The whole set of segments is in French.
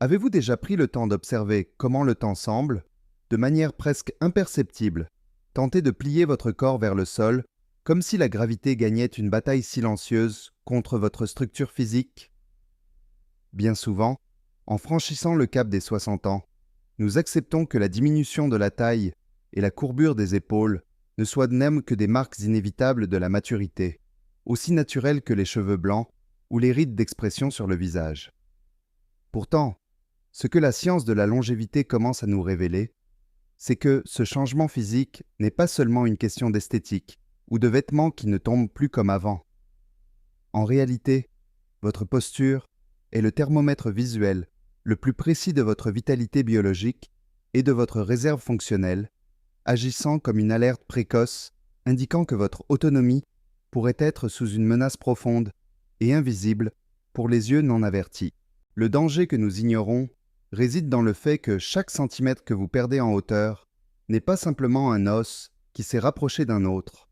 Avez-vous déjà pris le temps d'observer comment le temps semble, de manière presque imperceptible, tenter de plier votre corps vers le sol, comme si la gravité gagnait une bataille silencieuse contre votre structure physique? Bien souvent, en franchissant le cap des 60 ans, nous acceptons que la diminution de la taille et la courbure des épaules ne soient de même que des marques inévitables de la maturité, aussi naturelles que les cheveux blancs ou les rides d'expression sur le visage. Pourtant, ce que la science de la longévité commence à nous révéler, c'est que ce changement physique n'est pas seulement une question d'esthétique ou de vêtements qui ne tombent plus comme avant. En réalité, votre posture est le thermomètre visuel le plus précis de votre vitalité biologique et de votre réserve fonctionnelle, agissant comme une alerte précoce indiquant que votre autonomie pourrait être sous une menace profonde et invisible pour les yeux non avertis. Le danger que nous ignorons réside dans le fait que chaque centimètre que vous perdez en hauteur n'est pas simplement un os qui s'est rapproché d'un autre,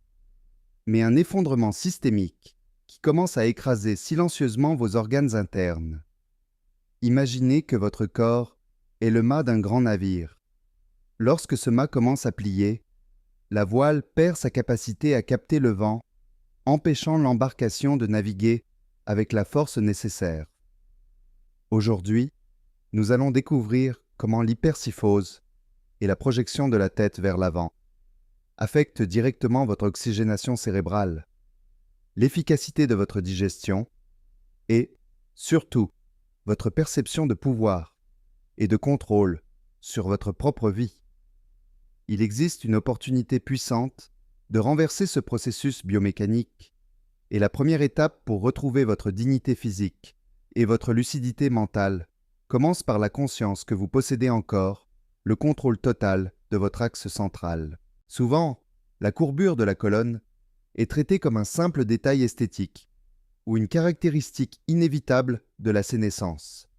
mais un effondrement systémique qui commence à écraser silencieusement vos organes internes. Imaginez que votre corps est le mât d'un grand navire. Lorsque ce mât commence à plier, la voile perd sa capacité à capter le vent, empêchant l'embarcation de naviguer avec la force nécessaire. Aujourd'hui, nous allons découvrir comment l'hypersyphose et la projection de la tête vers l'avant affectent directement votre oxygénation cérébrale, l'efficacité de votre digestion et, surtout, votre perception de pouvoir et de contrôle sur votre propre vie. Il existe une opportunité puissante de renverser ce processus biomécanique, et la première étape pour retrouver votre dignité physique et votre lucidité mentale commence par la conscience que vous possédez encore le contrôle total de votre axe central. Souvent, la courbure de la colonne est traitée comme un simple détail esthétique ou une caractéristique inévitable de la sénescence,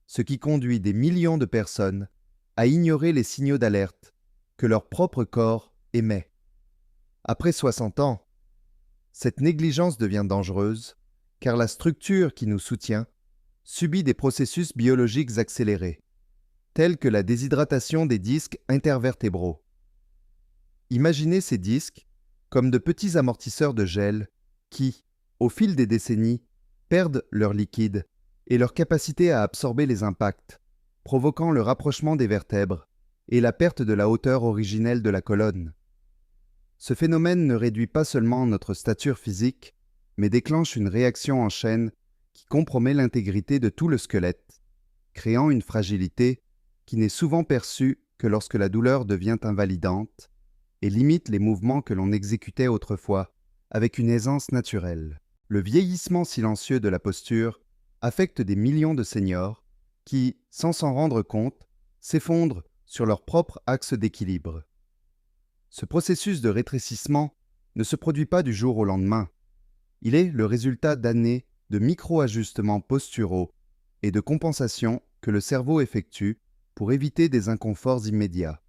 ce qui conduit des millions de personnes à ignorer les signaux d'alerte que leur propre corps émet. Après 60 ans, cette négligence devient dangereuse car la structure qui nous soutient subit des processus biologiques accélérés, tels que la déshydratation des disques intervertébraux. Imaginez ces disques comme de petits amortisseurs de gel qui, au fil des décennies, perdent leur liquide et leur capacité à absorber les impacts, provoquant le rapprochement des vertèbres et la perte de la hauteur originelle de la colonne. Ce phénomène ne réduit pas seulement notre stature physique, mais déclenche une réaction en chaîne qui compromet l'intégrité de tout le squelette, créant une fragilité qui n'est souvent perçue que lorsque la douleur devient invalidante et limite les mouvements que l'on exécutait autrefois avec une aisance naturelle. Le vieillissement silencieux de la posture affecte des millions de seniors qui, sans s'en rendre compte, s'effondrent sur leur propre axe d'équilibre. Ce processus de rétrécissement ne se produit pas du jour au lendemain. Il est le résultat d'années de micro-ajustements posturaux et de compensations que le cerveau effectue pour éviter des inconforts immédiats.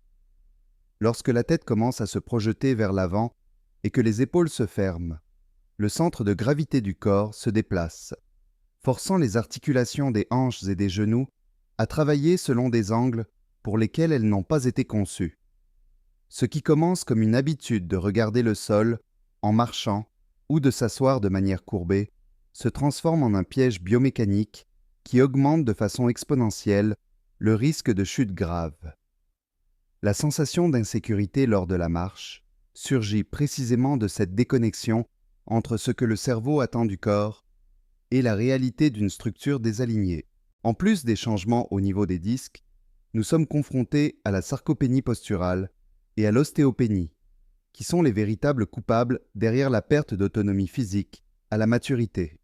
Lorsque la tête commence à se projeter vers l'avant et que les épaules se ferment, le centre de gravité du corps se déplace, forçant les articulations des hanches et des genoux à travailler selon des angles pour lesquels elles n'ont pas été conçues. Ce qui commence comme une habitude de regarder le sol en marchant ou de s'asseoir de manière courbée se transforme en un piège biomécanique qui augmente de façon exponentielle le risque de chute grave. La sensation d'insécurité lors de la marche surgit précisément de cette déconnexion entre ce que le cerveau attend du corps et la réalité d'une structure désalignée. En plus des changements au niveau des disques, nous sommes confrontés à la sarcopénie posturale et à l'ostéopénie, qui sont les véritables coupables derrière la perte d'autonomie physique à la maturité.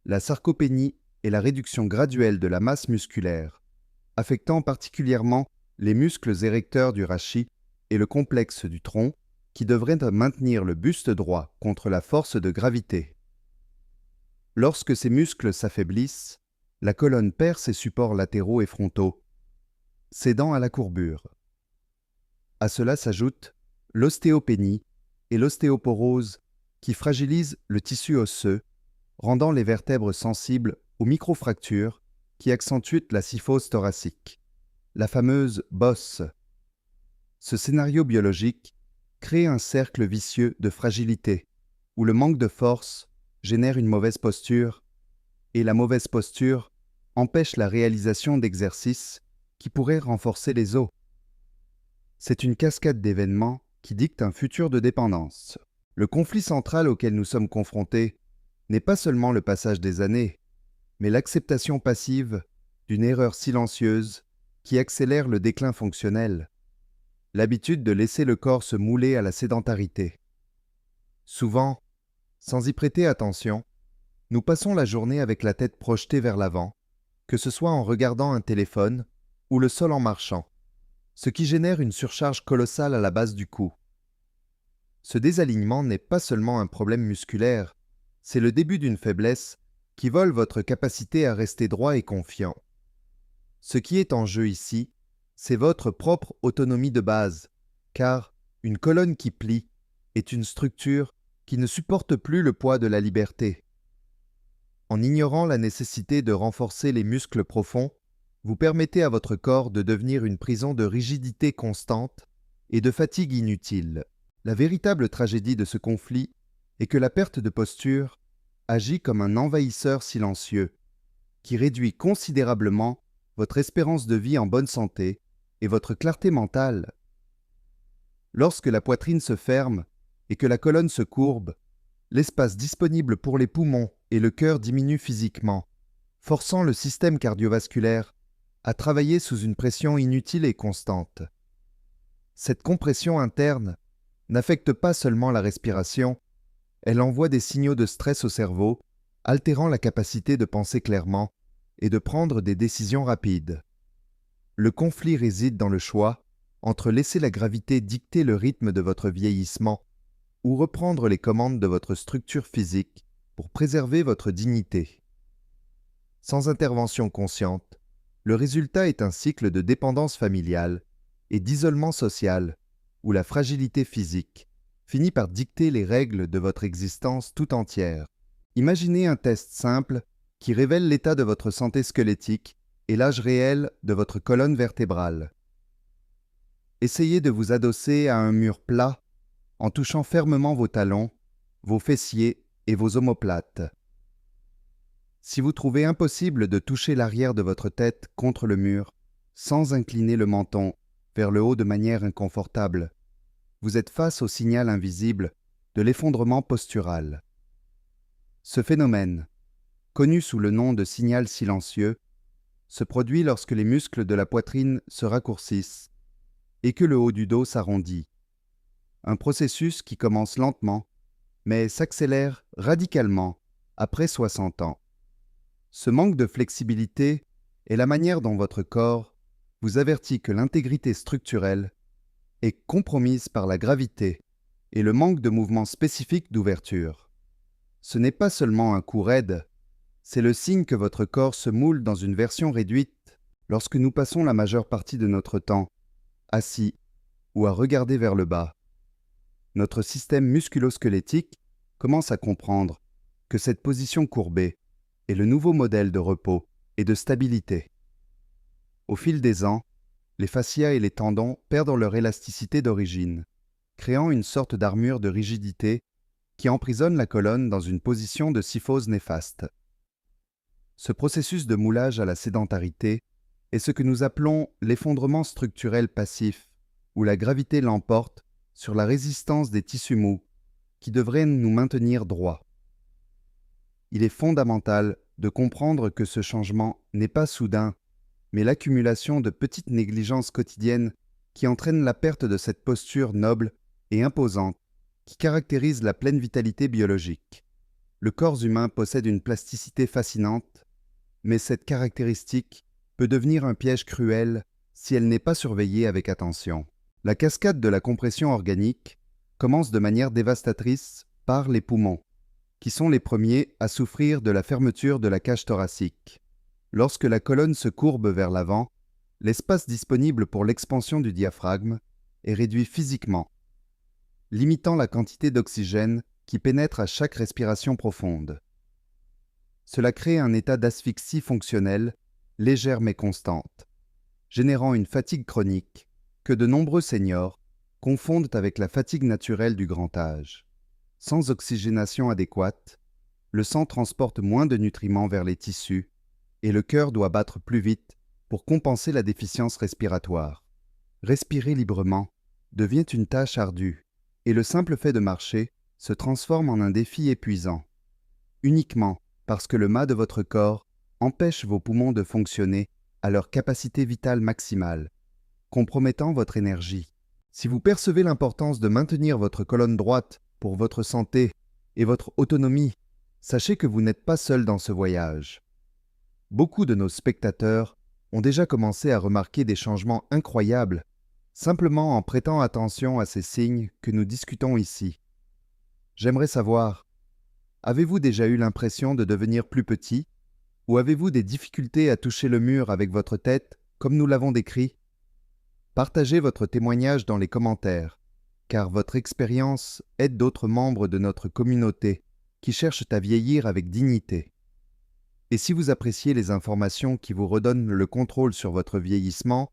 La sarcopénie est la réduction graduelle de la masse musculaire, affectant particulièrement les muscles érecteurs du rachis et le complexe du tronc, qui devraient maintenir le buste droit contre la force de gravité. Lorsque ces muscles s'affaiblissent, la colonne perd ses supports latéraux et frontaux, cédant à la courbure. À cela s'ajoutent l'ostéopénie et l'ostéoporose qui fragilisent le tissu osseux, rendant les vertèbres sensibles aux microfractures qui accentue la syphose thoracique, la fameuse bosse. Ce scénario biologique crée un cercle vicieux de fragilité, où le manque de force génère une mauvaise posture, et la mauvaise posture empêche la réalisation d'exercices qui pourraient renforcer les os. C'est une cascade d'événements qui dicte un futur de dépendance. Le conflit central auquel nous sommes confrontés n'est pas seulement le passage des années, mais l'acceptation passive d'une erreur silencieuse qui accélère le déclin fonctionnel, l'habitude de laisser le corps se mouler à la sédentarité. Souvent, sans y prêter attention, nous passons la journée avec la tête projetée vers l'avant, que ce soit en regardant un téléphone ou le sol en marchant, ce qui génère une surcharge colossale à la base du cou. Ce désalignement n'est pas seulement un problème musculaire, c'est le début d'une faiblesse qui vole votre capacité à rester droit et confiant. Ce qui est en jeu ici, c'est votre propre autonomie de base, car une colonne qui plie est une structure qui ne supporte plus le poids de la liberté. En ignorant la nécessité de renforcer les muscles profonds, vous permettez à votre corps de devenir une prison de rigidité constante et de fatigue inutile. La véritable tragédie de ce conflit est que la perte de posture agit comme un envahisseur silencieux qui réduit considérablement votre espérance de vie en bonne santé et votre clarté mentale. Lorsque la poitrine se ferme et que la colonne se courbe, l'espace disponible pour les poumons et le cœur diminue physiquement, forçant le système cardiovasculaire à travailler sous une pression inutile et constante. Cette compression interne n'affecte pas seulement la respiration, elle envoie des signaux de stress au cerveau, altérant la capacité de penser clairement et de prendre des décisions rapides. Le conflit réside dans le choix entre laisser la gravité dicter le rythme de votre vieillissement ou reprendre les commandes de votre structure physique pour préserver votre dignité. Sans intervention consciente, le résultat est un cycle de dépendance familiale et d'isolement social où la fragilité physique finit par dicter les règles de votre existence tout entière. Imaginez un test simple qui révèle l'état de votre santé squelettique et l'âge réel de votre colonne vertébrale. Essayez de vous adosser à un mur plat en touchant fermement vos talons, vos fessiers et vos omoplates. Si vous trouvez impossible de toucher l'arrière de votre tête contre le mur sans incliner le menton vers le haut de manière inconfortable, vous êtes face au signal invisible de l'effondrement postural. Ce phénomène, connu sous le nom de signal silencieux, se produit lorsque les muscles de la poitrine se raccourcissent et que le haut du dos s'arrondit. Un processus qui commence lentement, mais s'accélère radicalement après 60 ans. Ce manque de flexibilité est la manière dont votre corps vous avertit que l'intégrité structurelle est compromise par la gravité et le manque de mouvement spécifique d'ouverture. Ce n'est pas seulement un coup raide, c'est le signe que votre corps se moule dans une version réduite lorsque nous passons la majeure partie de notre temps assis ou à regarder vers le bas. Notre système musculo-squelettique commence à comprendre que cette position courbée est le nouveau modèle de repos et de stabilité. Au fil des ans, les fascias et les tendons perdent leur élasticité d'origine, créant une sorte d'armure de rigidité qui emprisonne la colonne dans une position de syphose néfaste. Ce processus de moulage à la sédentarité est ce que nous appelons l'effondrement structurel passif, où la gravité l'emporte sur la résistance des tissus mous, qui devraient nous maintenir droits. Il est fondamental de comprendre que ce changement n'est pas soudain, mais l'accumulation de petites négligences quotidiennes qui entraînent la perte de cette posture noble et imposante qui caractérise la pleine vitalité biologique. Le corps humain possède une plasticité fascinante, mais cette caractéristique peut devenir un piège cruel si elle n'est pas surveillée avec attention. La cascade de la compression organique commence de manière dévastatrice par les poumons, qui sont les premiers à souffrir de la fermeture de la cage thoracique. Lorsque la colonne se courbe vers l'avant, l'espace disponible pour l'expansion du diaphragme est réduit physiquement, limitant la quantité d'oxygène qui pénètre à chaque respiration profonde. Cela crée un état d'asphyxie fonctionnelle légère mais constante, générant une fatigue chronique que de nombreux seniors confondent avec la fatigue naturelle du grand âge. Sans oxygénation adéquate, le sang transporte moins de nutriments vers les tissus et le cœur doit battre plus vite pour compenser la déficience respiratoire. Respirer librement devient une tâche ardue et le simple fait de marcher se transforme en un défi épuisant, uniquement parce que le mât de votre corps empêche vos poumons de fonctionner à leur capacité vitale maximale, compromettant votre énergie. Si vous percevez l'importance de maintenir votre colonne droite pour votre santé et votre autonomie, sachez que vous n'êtes pas seul dans ce voyage. Beaucoup de nos spectateurs ont déjà commencé à remarquer des changements incroyables simplement en prêtant attention à ces signes que nous discutons ici. J'aimerais savoir, avez-vous déjà eu l'impression de devenir plus petit ou avez-vous des difficultés à toucher le mur avec votre tête comme nous l'avons décrit? Partagez votre témoignage dans les commentaires, car votre expérience aide d'autres membres de notre communauté qui cherchent à vieillir avec dignité. Et si vous appréciez les informations qui vous redonnent le contrôle sur votre vieillissement,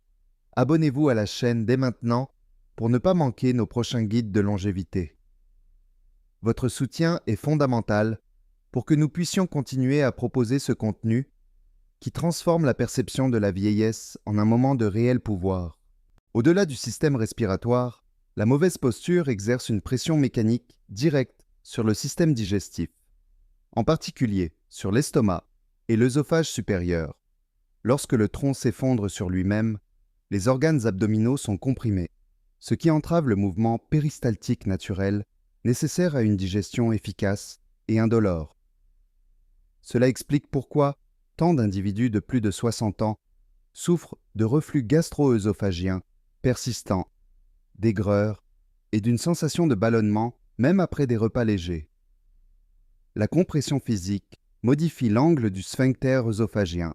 abonnez-vous à la chaîne dès maintenant pour ne pas manquer nos prochains guides de longévité. Votre soutien est fondamental pour que nous puissions continuer à proposer ce contenu qui transforme la perception de la vieillesse en un moment de réel pouvoir. Au-delà du système respiratoire, la mauvaise posture exerce une pression mécanique directe sur le système digestif, en particulier sur l'estomac et l'œsophage supérieur. Lorsque le tronc s'effondre sur lui-même, les organes abdominaux sont comprimés, ce qui entrave le mouvement péristaltique naturel nécessaire à une digestion efficace et indolore. Cela explique pourquoi tant d'individus de plus de 60 ans souffrent de reflux gastro-œsophagien persistant, d'aigreur et d'une sensation de ballonnement même après des repas légers. La compression physique modifie l'angle du sphincter œsophagien,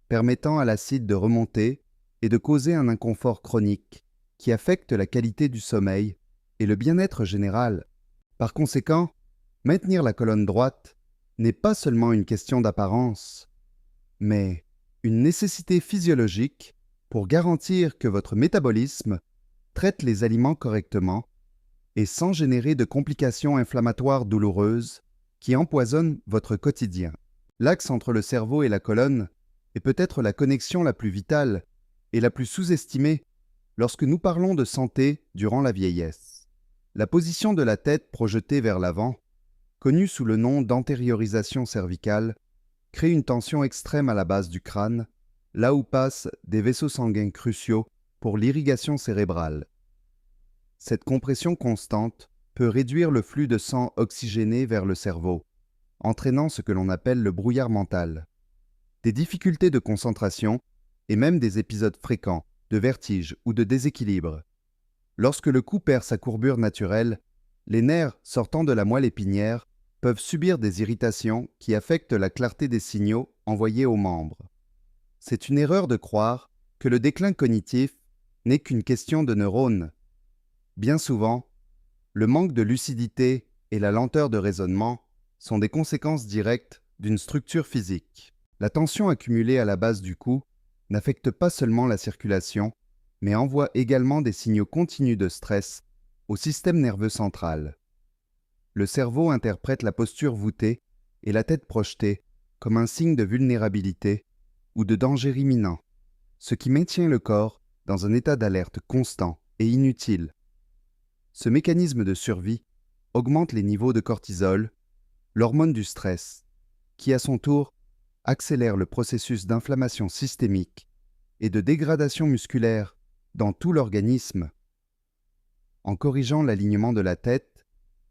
permettant à l'acide de remonter et de causer un inconfort chronique qui affecte la qualité du sommeil et le bien-être général. Par conséquent, maintenir la colonne droite n'est pas seulement une question d'apparence, mais une nécessité physiologique pour garantir que votre métabolisme traite les aliments correctement et sans générer de complications inflammatoires douloureuses qui empoisonnent votre quotidien. L'axe entre le cerveau et la colonne est peut-être la connexion la plus vitale et la plus sous-estimée lorsque nous parlons de santé durant la vieillesse. La position de la tête projetée vers l'avant, connue sous le nom d'antériorisation cervicale, crée une tension extrême à la base du crâne, là où passent des vaisseaux sanguins cruciaux pour l'irrigation cérébrale. Cette compression constante peut réduire le flux de sang oxygéné vers le cerveau, entraînant ce que l'on appelle le brouillard mental. Des difficultés de concentration et même des épisodes fréquents de vertige ou de déséquilibre. Lorsque le cou perd sa courbure naturelle, les nerfs sortant de la moelle épinière peuvent subir des irritations qui affectent la clarté des signaux envoyés aux membres. C'est une erreur de croire que le déclin cognitif n'est qu'une question de neurones. Bien souvent, le manque de lucidité et la lenteur de raisonnement sont des conséquences directes d'une structure physique. La tension accumulée à la base du cou n'affecte pas seulement la circulation, mais envoie également des signaux continus de stress au système nerveux central. Le cerveau interprète la posture voûtée et la tête projetée comme un signe de vulnérabilité ou de danger imminent, ce qui maintient le corps dans un état d'alerte constant et inutile. Ce mécanisme de survie augmente les niveaux de cortisol, l'hormone du stress, qui à son tour accélère le processus d'inflammation systémique et de dégradation musculaire dans tout l'organisme. En corrigeant l'alignement de la tête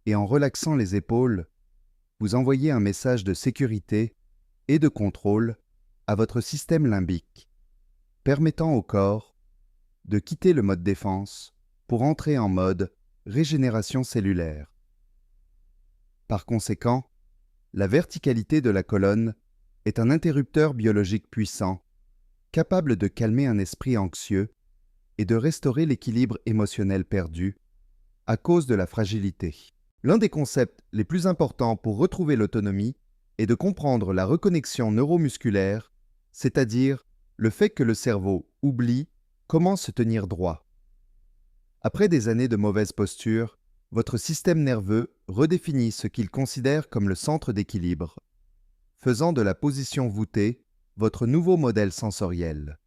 et en relaxant les épaules, vous envoyez un message de sécurité et de contrôle à votre système limbique, permettant au corps de quitter le mode défense pour entrer en mode régénération cellulaire. Par conséquent, la verticalité de la colonne est un interrupteur biologique puissant, capable de calmer un esprit anxieux et de restaurer l'équilibre émotionnel perdu à cause de la fragilité. L'un des concepts les plus importants pour retrouver l'autonomie est de comprendre la reconnexion neuromusculaire, c'est-à-dire le fait que le cerveau oublie comment se tenir droit. Après des années de mauvaise posture, votre système nerveux redéfinit ce qu'il considère comme le centre d'équilibre, faisant de la position voûtée votre nouveau modèle sensoriel.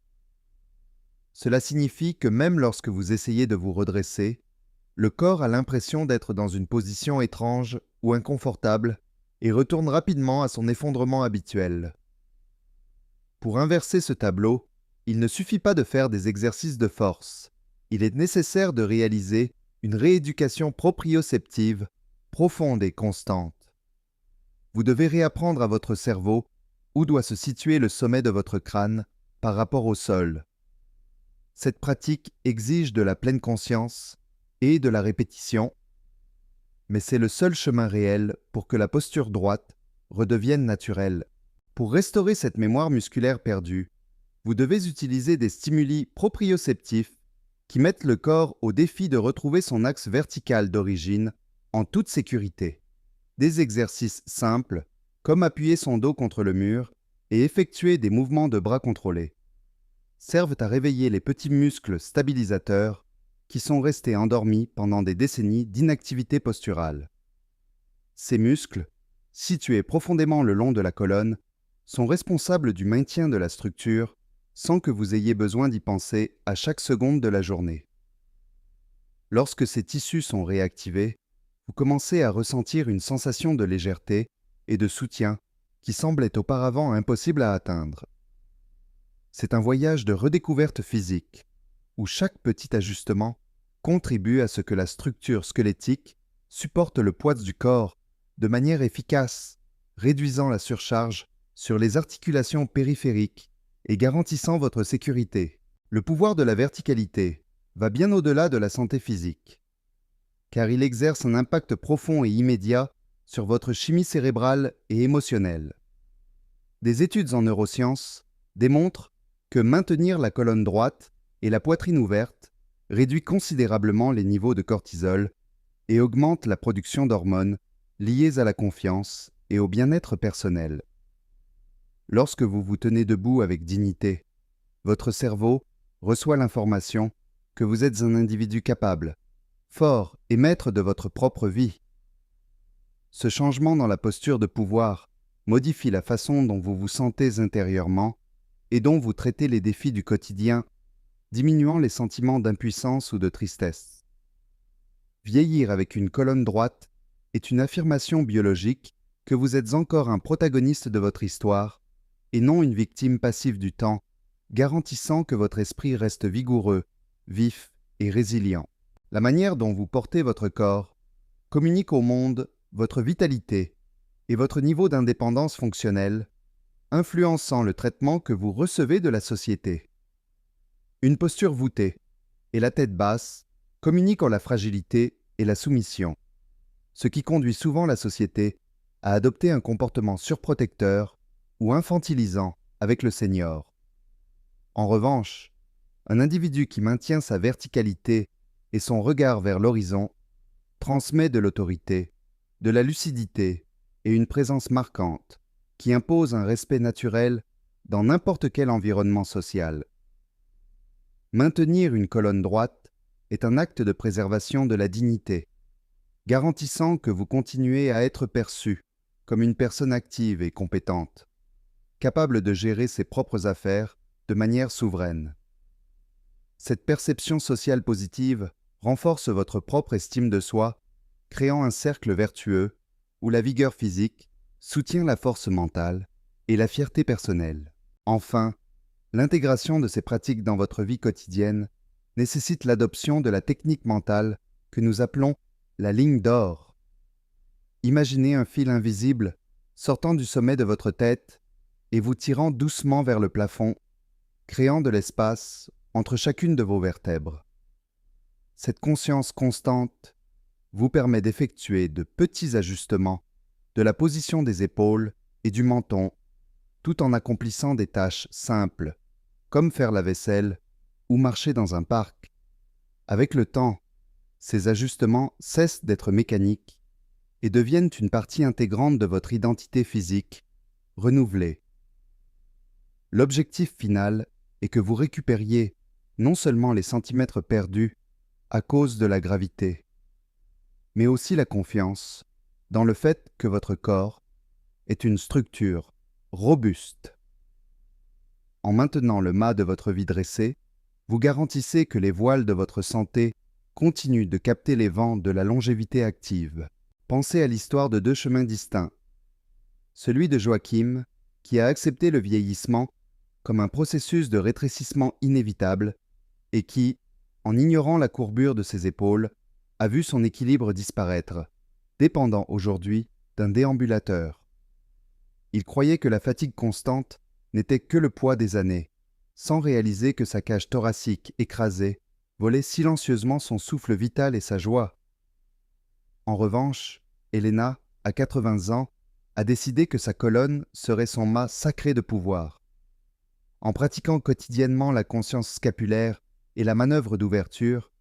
Cela signifie que même lorsque vous essayez de vous redresser, le corps a l'impression d'être dans une position étrange ou inconfortable et retourne rapidement à son effondrement habituel. Pour inverser ce tableau, il ne suffit pas de faire des exercices de force. Il est nécessaire de réaliser une rééducation proprioceptive profonde et constante. Vous devez réapprendre à votre cerveau où doit se situer le sommet de votre crâne par rapport au sol. Cette pratique exige de la pleine conscience et de la répétition, mais c'est le seul chemin réel pour que la posture droite redevienne naturelle. Pour restaurer cette mémoire musculaire perdue, vous devez utiliser des stimuli proprioceptifs qui mettent le corps au défi de retrouver son axe vertical d'origine en toute sécurité. Des exercices simples, comme appuyer son dos contre le mur et effectuer des mouvements de bras contrôlés, servent à réveiller les petits muscles stabilisateurs qui sont restés endormis pendant des décennies d'inactivité posturale. Ces muscles, situés profondément le long de la colonne, sont responsables du maintien de la structure sans que vous ayez besoin d'y penser à chaque seconde de la journée. Lorsque ces tissus sont réactivés, vous commencez à ressentir une sensation de légèreté et de soutien qui semblait auparavant impossible à atteindre. C'est un voyage de redécouverte physique, où chaque petit ajustement contribue à ce que la structure squelettique supporte le poids du corps de manière efficace, réduisant la surcharge sur les articulations périphériques et garantissant votre sécurité. Le pouvoir de la verticalité va bien au-delà de la santé physique, car il exerce un impact profond et immédiat sur votre chimie cérébrale et émotionnelle. Des études en neurosciences démontrent que maintenir la colonne droite et la poitrine ouverte réduit considérablement les niveaux de cortisol et augmente la production d'hormones liées à la confiance et au bien-être personnel. Lorsque vous vous tenez debout avec dignité, votre cerveau reçoit l'information que vous êtes un individu capable, fort et maître de votre propre vie. Ce changement dans la posture de pouvoir modifie la façon dont vous vous sentez intérieurement et dont vous traitez les défis du quotidien, diminuant les sentiments d'impuissance ou de tristesse. Vieillir avec une colonne droite est une affirmation biologique que vous êtes encore un protagoniste de votre histoire et non une victime passive du temps, garantissant que votre esprit reste vigoureux, vif et résilient. La manière dont vous portez votre corps communique au monde votre vitalité et votre niveau d'indépendance fonctionnelle, influençant le traitement que vous recevez de la société. Une posture voûtée et la tête basse communiquent la fragilité et la soumission, ce qui conduit souvent la société à adopter un comportement surprotecteur ou infantilisant avec le senior. En revanche, un individu qui maintient sa verticalité et son regard vers l'horizon transmet de l'autorité, de la lucidité et une présence marquante qui impose un respect naturel dans n'importe quel environnement social. Maintenir une colonne droite est un acte de préservation de la dignité, garantissant que vous continuez à être perçu comme une personne active et compétente, capable de gérer ses propres affaires de manière souveraine. Cette perception sociale positive renforce votre propre estime de soi, créant un cercle vertueux où la vigueur physique soutient la force mentale et la fierté personnelle. Enfin, l'intégration de ces pratiques dans votre vie quotidienne nécessite l'adoption de la technique mentale que nous appelons la ligne d'or. Imaginez un fil invisible sortant du sommet de votre tête et vous tirant doucement vers le plafond, créant de l'espace entre chacune de vos vertèbres. Cette conscience constante vous permet d'effectuer de petits ajustements de la position des épaules et du menton, tout en accomplissant des tâches simples, comme faire la vaisselle ou marcher dans un parc. Avec le temps, ces ajustements cessent d'être mécaniques et deviennent une partie intégrante de votre identité physique, renouvelée. L'objectif final et que vous récupériez non seulement les centimètres perdus à cause de la gravité, mais aussi la confiance dans le fait que votre corps est une structure robuste. En maintenant le mât de votre vie dressé, vous garantissez que les voiles de votre santé continuent de capter les vents de la longévité active. Pensez à l'histoire de deux chemins distincts. Celui de Joachim, qui a accepté le vieillissement comme un processus de rétrécissement inévitable et qui, en ignorant la courbure de ses épaules, a vu son équilibre disparaître, dépendant aujourd'hui d'un déambulateur. Il croyait que la fatigue constante n'était que le poids des années, sans réaliser que sa cage thoracique écrasée volait silencieusement son souffle vital et sa joie. En revanche, Elena, à 80 ans, a décidé que sa colonne serait son mât sacré de pouvoir. En pratiquant quotidiennement la conscience scapulaire et la manœuvre d'ouverture,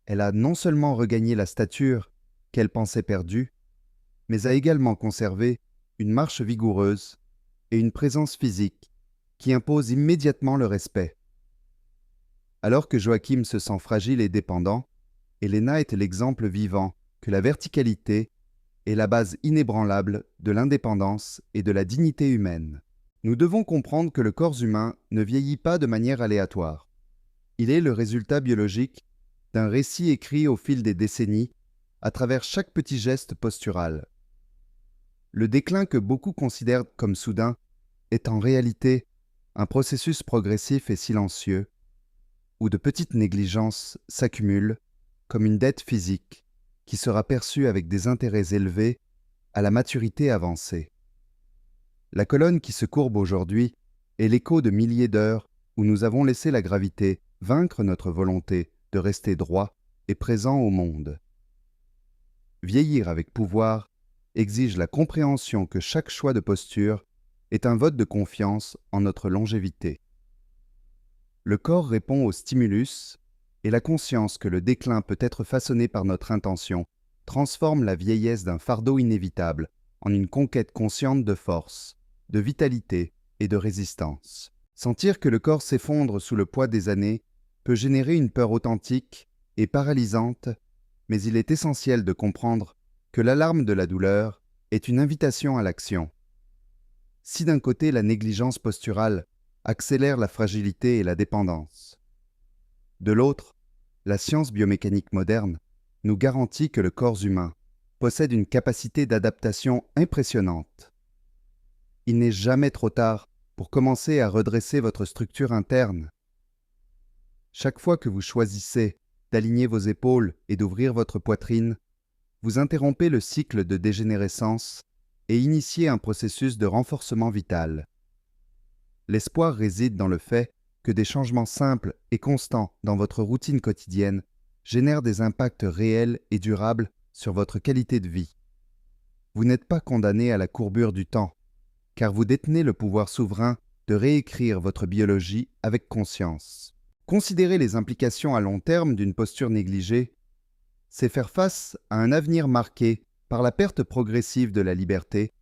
elle a non seulement regagné la stature qu'elle pensait perdue, mais a également conservé une marche vigoureuse et une présence physique qui impose immédiatement le respect. Alors que Joachim se sent fragile et dépendant, Elena est l'exemple vivant que la verticalité est la base inébranlable de l'indépendance et de la dignité humaine. Nous devons comprendre que le corps humain ne vieillit pas de manière aléatoire. Il est le résultat biologique d'un récit écrit au fil des décennies à travers chaque petit geste postural. Le déclin que beaucoup considèrent comme soudain est en réalité un processus progressif et silencieux où de petites négligences s'accumulent comme une dette physique qui sera perçue avec des intérêts élevés à la maturité avancée. La colonne qui se courbe aujourd'hui est l'écho de milliers d'heures où nous avons laissé la gravité vaincre notre volonté de rester droit et présent au monde. Vieillir avec pouvoir exige la compréhension que chaque choix de posture est un vote de confiance en notre longévité. Le corps répond au stimulus et la conscience que le déclin peut être façonné par notre intention transforme la vieillesse d'un fardeau inévitable en une conquête consciente de force, de vitalité et de résistance. Sentir que le corps s'effondre sous le poids des années peut générer une peur authentique et paralysante, mais il est essentiel de comprendre que l'alarme de la douleur est une invitation à l'action. Si d'un côté la négligence posturale accélère la fragilité et la dépendance, de l'autre, la science biomécanique moderne nous garantit que le corps humain possède une capacité d'adaptation impressionnante. Il n'est jamais trop tard pour commencer à redresser votre structure interne. Chaque fois que vous choisissez d'aligner vos épaules et d'ouvrir votre poitrine, vous interrompez le cycle de dégénérescence et initiez un processus de renforcement vital. L'espoir réside dans le fait que des changements simples et constants dans votre routine quotidienne génèrent des impacts réels et durables sur votre qualité de vie. Vous n'êtes pas condamné à la courbure du temps, car vous détenez le pouvoir souverain de réécrire votre biologie avec conscience. Considérer les implications à long terme d'une posture négligée, c'est faire face à un avenir marqué par la perte progressive de la liberté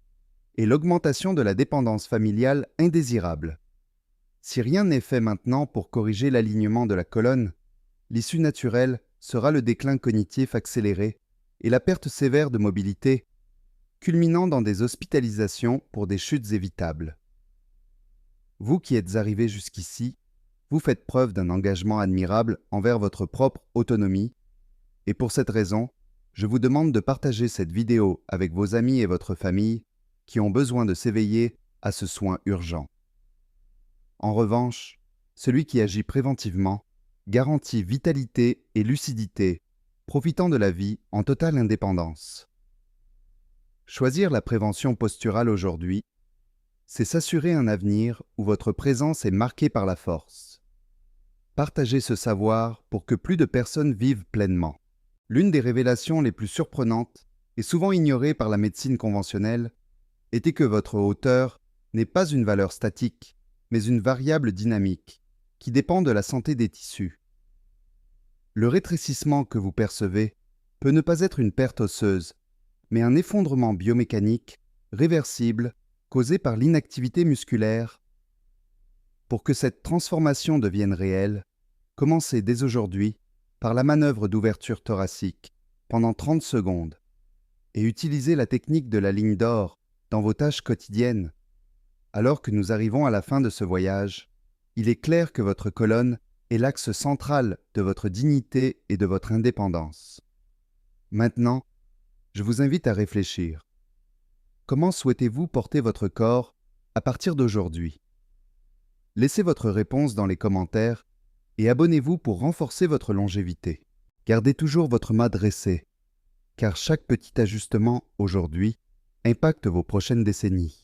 et l'augmentation de la dépendance familiale indésirable. Si rien n'est fait maintenant pour corriger l'alignement de la colonne, l'issue naturelle sera le déclin cognitif accéléré et la perte sévère de mobilité, culminant dans des hospitalisations pour des chutes évitables. Vous qui êtes arrivé jusqu'ici, vous faites preuve d'un engagement admirable envers votre propre autonomie, et pour cette raison, je vous demande de partager cette vidéo avec vos amis et votre famille qui ont besoin de s'éveiller à ce soin urgent. En revanche, celui qui agit préventivement garantit vitalité et lucidité, profitant de la vie en totale indépendance. Choisir la prévention posturale aujourd'hui, c'est s'assurer un avenir où votre présence est marquée par la force. Partagez ce savoir pour que plus de personnes vivent pleinement. L'une des révélations les plus surprenantes, et souvent ignorée par la médecine conventionnelle, était que votre hauteur n'est pas une valeur statique, mais une variable dynamique, qui dépend de la santé des tissus. Le rétrécissement que vous percevez peut ne pas être une perte osseuse, mais un effondrement biomécanique réversible causé par l'inactivité musculaire. Pour que cette transformation devienne réelle, commencez dès aujourd'hui par la manœuvre d'ouverture thoracique pendant 30 secondes et utilisez la technique de la ligne d'or dans vos tâches quotidiennes. Alors que nous arrivons à la fin de ce voyage, il est clair que votre colonne est l'axe central de votre dignité et de votre indépendance. Maintenant, je vous invite à réfléchir. Comment souhaitez-vous porter votre corps à partir d'aujourd'hui? Laissez votre réponse dans les commentaires et abonnez-vous pour renforcer votre longévité. Gardez toujours votre mât dressé, car chaque petit ajustement aujourd'hui impacte vos prochaines décennies.